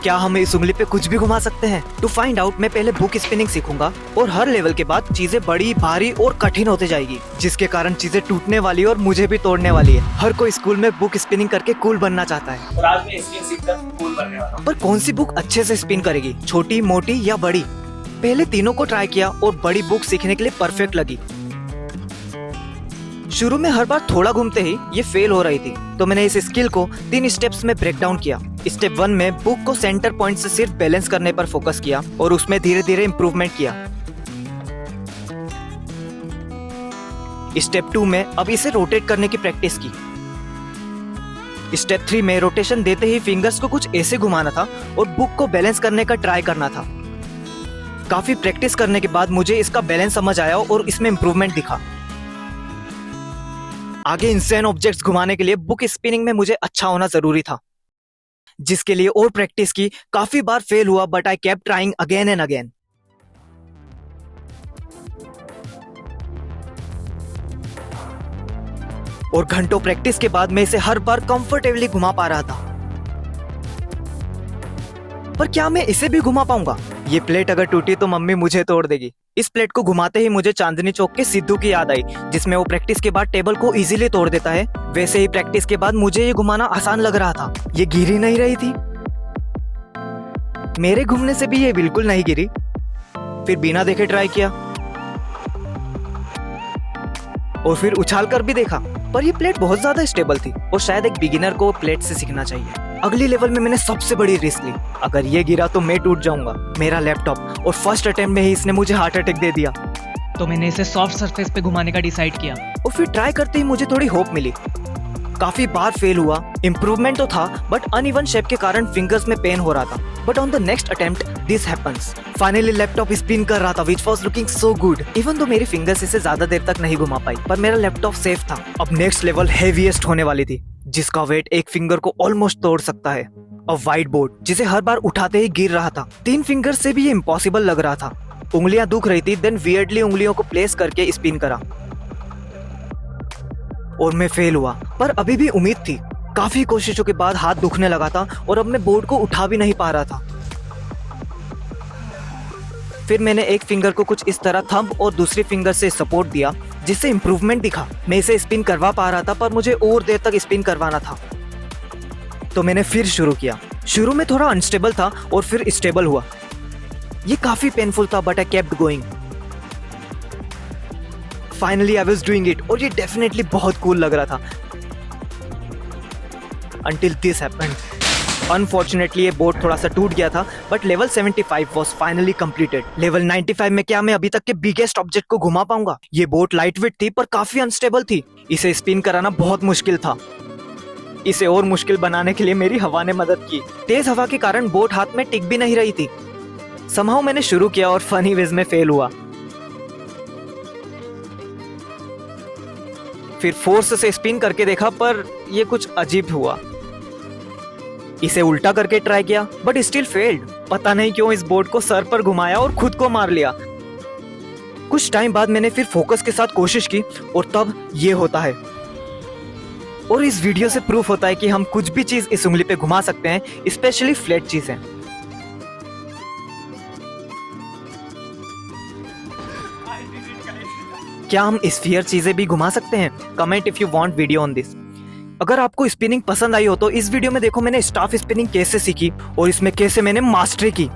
क्या हम इस उंगली पे कुछ भी घुमा सकते हैं? टू फाइंड आउट मैं पहले बुक स्पिनिंग सीखूंगा और हर लेवल के बाद चीजें बड़ी, भारी और कठिन होते जाएगी, जिसके कारण चीजें टूटने वाली और मुझे भी तोड़ने वाली है। हर कोई स्कूल में बुक स्पिनिंग करके कूल बनना चाहता है और आज मैं स्पिन सीखकर कूल बनने वाला हूँ। पर कौन सी बुक अच्छे से स्पिन करेगी, छोटी, मोटी या बड़ी? पहले तीनों को ट्राई किया और बड़ी बुक सीखने के लिए परफेक्ट लगी। शुरू में हर बार थोड़ा घूमते ही ये फेल हो रही थी, तो मैंने इस स्किल को 3 स्टेप्स में ब्रेक डाउन किया। स्टेप 1 में बुक को सेंटर पॉइंट से सिर्फ बैलेंस करने पर फोकस किया और उसमें धीरे धीरे इम्प्रूवमेंट किया। स्टेप 2 में अब इसे रोटेट करने की प्रैक्टिस की। स्टेप 3 में रोटेशन देते ही फिंगर्स को कुछ ऐसे घुमाना था और बुक को बैलेंस करने का ट्राई करना था। काफी प्रैक्टिस करने के बाद मुझे इसका बैलेंस समझ आया और इसमें इम्प्रूवमेंट दिखा। आगे इंसेन ऑब्जेक्ट्स घुमाने के लिए बुक स्पिनिंग में मुझे अच्छा होना जरूरी था, जिसके लिए और प्रैक्टिस की। काफी बार फेल हुआ but I kept trying again and again. और घंटों प्रैक्टिस के बाद मैं इसे हर बार कंफर्टेबली घुमा पा रहा था। पर क्या मैं इसे भी घुमा पाऊंगा? ये प्लेट अगर टूटी तो मम्मी मुझे तोड़ देगी। इस प्लेट को घुमाते ही मुझे चांदनी चौक के सिद्धू की याद आई, जिसमें वो प्रैक्टिस के बाद टेबल को इजीली तोड़ देता है। वैसे ही प्रैक्टिस के बाद मुझे ये घुमाना आसान लग रहा था। ये गिर ही नहीं रही थी। मेरे घूमने से भी ये बिल्कुल नहीं गिरी। फिर बिना देखे ट्राई किया और फिर उछाल कर भी देखा, पर ये प्लेट बहुत ज्यादा स्टेबल थी और शायद एक बिगिनर को प्लेट से सीखना चाहिए। अगली लेवल में मैंने सबसे बड़ी रिस्क ली। अगर ये गिरा तो मैं टूट जाऊंगा, मेरा लैपटॉप, और फर्स्ट अटेम्प्ट में ही इसने मुझे हार्ट अटैक दे दिया। तो मैंने इसे सॉफ्ट सरफेस पे घुमाने का डिसाइड किया और फिर ट्राई करते ही मुझे थोड़ी होप मिली। काफी बार फेल हुआ, इम्प्रूवमेंट तो था बट अनइवन शेप के कारण फिंगर्स में पेन हो रहा था। But on the next attempt this happens. Finally laptop spin कर रहा था, which was looking so good. Even तो मेरी फिंगर्स इसे ज्यादा देर तक नहीं घुमा पाई, पर मेरा लैपटॉप सेफ था। अब नेक्स्ट लेवल हेवीएस्ट होने वाली थी, जिसका वेट एक फिंगर को ऑलमोस्ट तोड़ सकता है। अ व्हाइट बोर्ड जिसे हर बार उठाते ही गिर रहा था। 3 फिंगर से भी ये इम्पॉसिबल लग रहा था। उंगलियां दुख रही थी। देन वियर्डली उंगलियों को प्लेस करके स्पिन करा और मैं फेल हुआ, पर अभी भी उम्मीद थी। काफी कोशिशों के बाद हाथ दुखने लगा था और अब मैं बोर्ड को उठा भी नहीं पा रहा था। फिर मैंने एक फिंगर को कुछ इस तरह थंब और दूसरी फिंगर से सपोर्ट दिया, जिससे इम्प्रूवमेंट दिखा। मैं इसे स्पिन करवा पा रहा था, पर मुझे और देर तक स्पिन करवाना था। तो मैंने फिर शुरू किया। शुरू में थोड़ा अनस्टेबल था और फिर स्टेबल हुआ। ये काफी पेनफुल था but I kept going. Finally I was doing it और ये डेफिनेटली बहुत कूल लग रहा था। Until this happened. Unfortunately ये बोर्ड थोड़ा सा टूट गया था, but level 75 was finally completed. Level 95 में क्या मैं अभी तक के बिगेस्ट ऑब्जेक्ट को घुमा पाऊंगा? ये बोट लाइट वेट थी पर काफी अनस्टेबल थी। इसे स्पिन कराना बहुत मुश्किल था। इसे और मुश्किल बनाने के लिए मेरी हवा ने मदद की। तेज हवा के कारण बोट हाथ में टिक भी नहीं रही थी। समहाउ मैंने शुरू किया और फनी वेज में फेल हुआ। फिर फोर्स से स्पिन करके देखा, पर यह कुछ अजीब हुआ। इसे उल्टा करके ट्राई किया बट स्टिल फेल्ड। पता नहीं क्यों इस बोर्ड को सर पर घुमाया और खुद को मार लिया। कुछ टाइम बाद मैंने फिर फोकस के साथ कोशिश की और तब ये होता है। और इस वीडियो से प्रूफ होता है कि हम कुछ भी चीज इस उंगली पे घुमा सकते हैं, स्पेशली फ्लैट चीजें। क्या हम स्फीयर चीजें भी घुमा सकते हैं? Comment if you want video on this. अगर आपको स्पिनिंग पसंद आई हो तो इस वीडियो में देखो मैंने स्टाफ स्पिनिंग कैसे सीखी और इसमें कैसे मैंने मास्टरी की।